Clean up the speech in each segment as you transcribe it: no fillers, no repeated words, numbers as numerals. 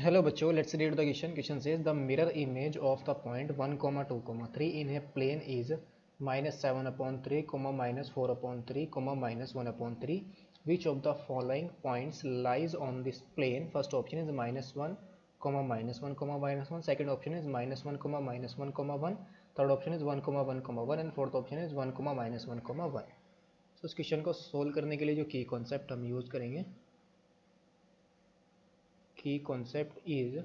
Hello बच्चों, let's read the question. Question says the mirror image of the point 1, 2, 3 in a plane is minus 7 upon 3, minus 4 upon 3, minus 1 upon 3. Which of the following points lies on this plane? First option is minus 1, minus 1, minus 1. Second option is minus 1, minus 1, 1. Third option is 1, 1, 1. And fourth option is 1, minus 1, 1. So इस question को solve करने के लिए जो की concept हम use करेंगे, की कॉन्सेप्ट इज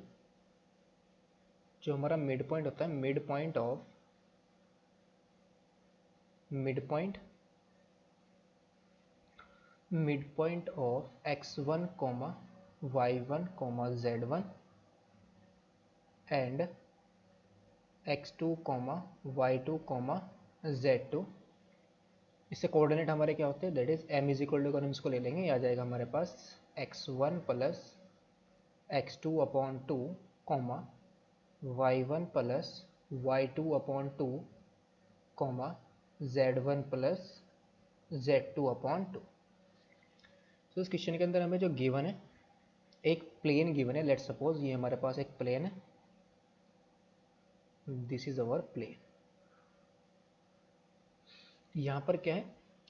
जो हमारा मिड पॉइंट होता है, mid point of x1, y1, z1 and x2, y2, z2. इससे कोऑर्डिनेट हमारे क्या होते हैं, that is m is equal to, अगर हम इसको ले लेंगे, आ जाएगा हमारे पास x1 plus x2 upon 2, y1 plus y2 upon 2, z1 plus z2 upon 2. तो इस क्वेश्चन के अंदर हमें जो गिवन है, एक प्लेन गिवन है. लेट सपोज ये हमारे पास एक प्लेन है, दिस इज अवर प्लेन. यहाँ पर क्या है,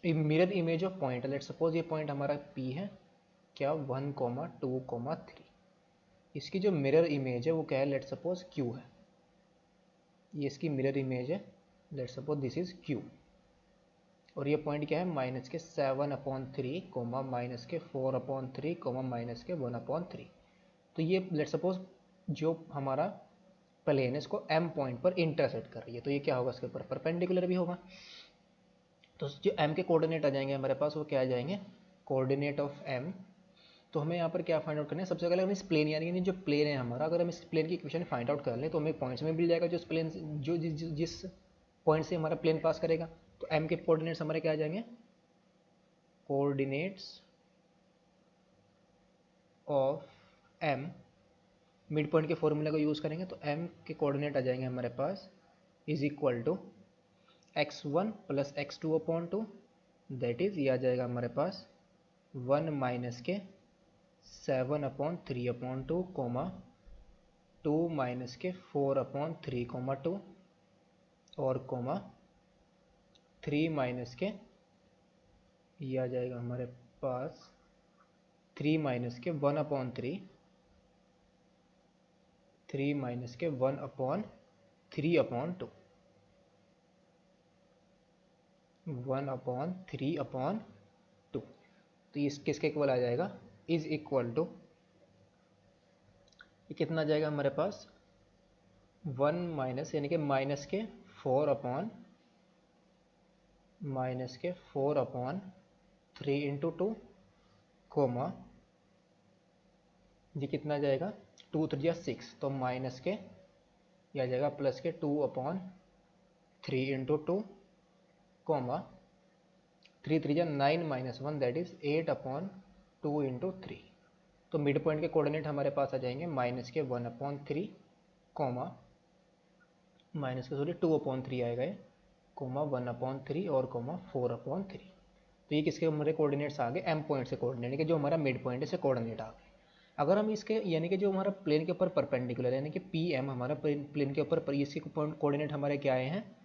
mirror image of point. Let suppose ये पॉइंट हमारा P है, क्या 1, 2, 3. इसकी जो मिरर इमेज है वो क्या है, लेट सपोज Q है. ये इसकी मिरर इमेज है, let suppose this is Q. और ये पॉइंट क्या है, माइनस के 7/3, माइनस के 4/3, माइनस के 1/3. तो ये लेट सपोज जो हमारा प्लेन है इसको M पॉइंट पर इंटरसेक्ट कर रही है, तो ये क्या होगा, इसके ऊपर परपेंडिकुलर भी होगा. तो जो M के कोऑर्डिनेट आ जाएंगे हमारे पास, वो क्या आ जाएंगे, कोऑर्डिनेट ऑफ M. तो हमें यहाँ पर क्या फाइंड आउट करना है, सबसे पहले हम इस प्लेन यानी जो प्लेन है हमारा, अगर हम इस प्लेन की इक्वेशन फाइंड आउट कर लें तो हमें पॉइंट्स में मिल जाएगा जो इस प्लेन जो जिस पॉइंट से हमारा प्लेन पास करेगा. तो M के कोऑर्डिनेट्स हमारे क्या आ जाएंगे, coordinates of M, mid point के फॉर्मूले को यूज़ करेंगे तो M के कोऑर्डिनेट आ जाएंगे हमारे पास is equal to x1 plus x2 upon 2, that is ये आ जाएगा हमारे पास 1 माइनस के 7/3/2, 2 माइनस के 4/3, 2 और 3 माइनस के, ये आ जाएगा हमारे पास 3 माइनस के 1/3, 3 माइनस के 1/3/2, 1/3/2. तो ये किसके इक्वल आ जाएगा, इज इक्वल टू, ये कितना आ जाएगा हमारे पास 1 माइनस यानी कि माइनस के 4/3 इंटू 2, ये कितना आ जाएगा 2 3 6, तो माइनस के ये आ जाएगा प्लस के 2/3 into 2, 3 3 9 minus 1, that is 8/2 into 3. तो मिड पॉइंट के कोऑर्डिनेट हमारे पास आ जाएंगे माइनस के 1/3, माइनस के 2/3 आएगा ये, 1/3 और 4/3. तो ये किसके हमारे कोऑर्डिनेट्स आ गए, M पॉइंट से कोऑर्डिनेट, यानी कि जो हमारा मिड पॉइंट है से कोऑर्डिनेट आ गए. अगर हम इसके यानी कि जो हमारा प्लेन के ऊपर परपेंडिकुलर यानी कि PM हमारा प्लेन के ऊपर, इसके कोऑर्डिनेट हमारे क्या आए हैं,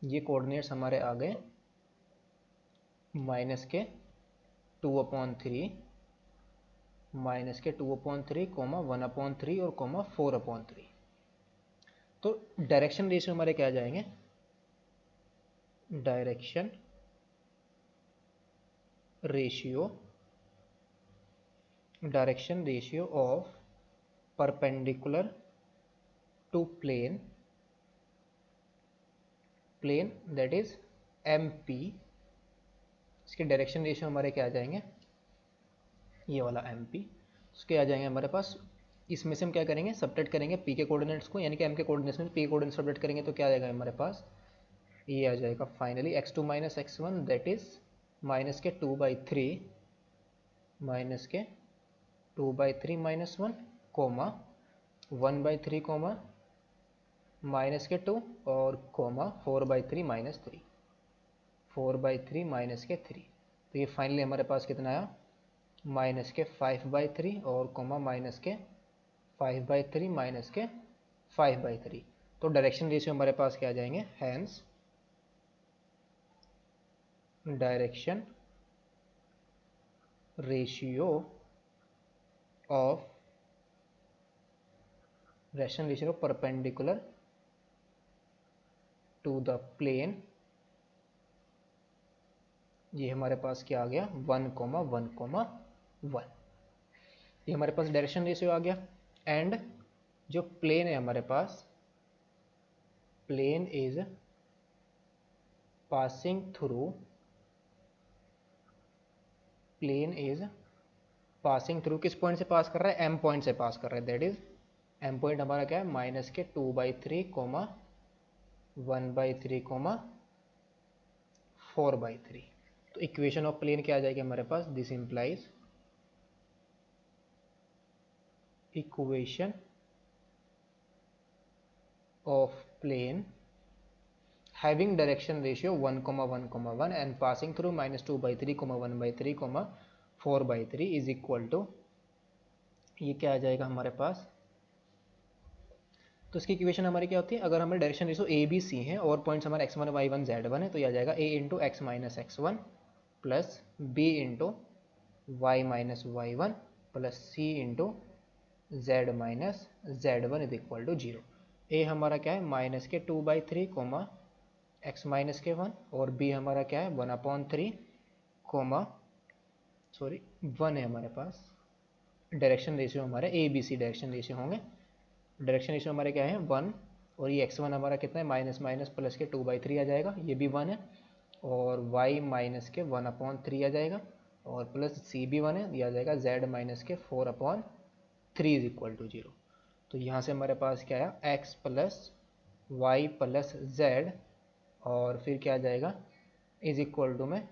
ये कोऑर्डिनेट्स हमारे आ गए माइनस के 2/3, माइनस के 2/3, 1/3 और 4/3. तो डायरेक्शन रेशियो हमारे क्या आ जाएंगे, direction ratio of perpendicular to plane that is MP. इसके डायरेक्शन रेशियो हमारे क्या आ जाएंगे, ये वाला MP, उसके आ जाएंगे हमारे पास. इसमें से हम क्या करेंगे, सब्ट्रैक्ट करेंगे P के कोऑर्डिनेट्स को, यानी कि M के कोऑर्डिनेट्स में P के कोऑर्डिनेट्स सब्ट्रैक्ट करेंगे तो क्या आ जाएगा हमारे पास, ये आ जाएगा finally x2 minus x1, that is minus के 2/3, माइनस के 2/3 माइनस 1, 1/3, माइनस के 2 और 4/3 माइनस 3, 4/3 माइनस के 3. तो ये फाइनली हमारे पास कितना आया, माइनस के 5/3 और माइनस के 5/3 माइनस के 5/3। तो डायरेक्शन रेशियो हमारे पास क्या आ जाएंगे, hence direction ratio of perpendicular to the plane, ये हमारे पास क्या आ गया 1,1,1। ये हमारे पास डायरेक्शन रेशियो आ गया। एंड जो प्लेन है हमारे पास, plane is passing through, plane is passing through किस पॉइंट से पास कर रहा है, एम पॉइंट से पास कर रहा है। दैट इज एम पॉइंट हमारा क्या है माइनस के 2/3, 1/3, 4/3। तो इक्वेशन ऑफ प्लेन क्या आ जाएगी हमारे पास, this implies equation of plane having direction ratio 1,1,1 and passing through -2/3, 1/3, 4/3 is equal to, ये क्या आ जाएगा हमारे पास। तो इसकी इक्वेशन हमारी क्या होती है, अगर हमारे direction ratio A B C है और पॉइंट्स हमारे x1 y1 z1 है, तो ये आ जाएगा a into X minus x1 plus b into Y minus y1 plus c into z minus z1 is equal to 0। A हमारा क्या है माइनस के 2/3, एक्स माइनस के 1, और बी हमारा क्या है 1/3, 1 है हमारे पास। डायरेक्शन रेशियो हमारे A B C direction ratio होंगे। डायरेक्शन रेशियो हमारे क्या है 1, और ये x1 हमारा कितना है माइनस माइनस प्लस के 2/3 आ जाएगा, ये भी 1 है, और y माइनस के 1/3 आ जाएगा, और प्लस c भी 1 है, ये आ जाएगा z माइनस के 4/3 इज इक्वल टू 0। तो यहाँ से हमारे पास क्या आया x plus Y plus z, और फिर क्या आ जाएगा इज इक्वल टू में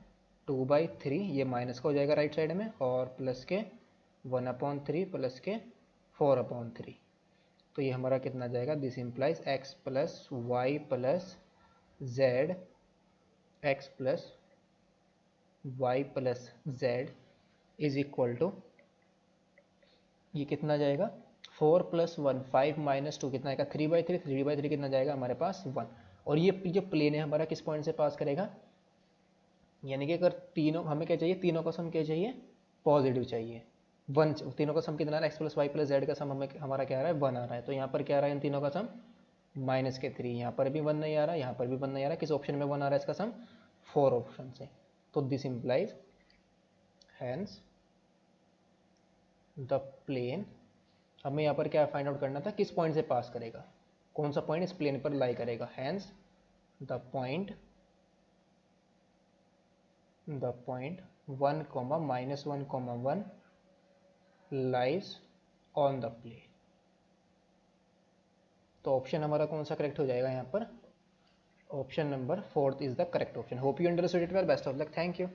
2/3, ये माइनस का हो जाएगा राइट साइड में, और प्लस के 1/3 प्लस के 4/3। तो ये हमारा कितना जाएगा, this implies x plus Y plus z, x plus Y plus z is equal to, ये कितना जाएगा 4 + 1 5 - 2 कितना आएगा 3/3, 3/3 कितना जाएगा हमारे पास 1। और ये जो प्लेन है हमारा किस पॉइंट से पास करेगा, यानी कि अगर तीनों हमें क्या चाहिए, तीनों का सम क्या चाहिए पॉजिटिव चाहिए, 1, तीनों का सम कितना आ रहा है x plus Y plus Z का सम हमें हमारा क्या आ रहा है 1 आ रहा है। तो यहाँ पर क्या आ रहा है इन तीनों का सम -3, यहाँ पर भी 1 नहीं आ रहा, यहाँ पर भी 1 नहीं आ रहा, किस ऑप्शन में 1 आ रहा है इसका सम 4 ऑप्शन से। तो this implies hence the plane, हमें यहाँ पर क्या फाइंड आउट करना था किस पॉइंट से पास करेगा, कौन सा पॉइंट इस प्लेन पर लाई करेगा। Hence the point 1, -1,1 lies on the plane. तो ऑप्शन हमारा कौन सा करेक्ट हो जाएगा यहाँ पर, option number 4 is the correct option. Hope you understood it well, best of luck, thank you.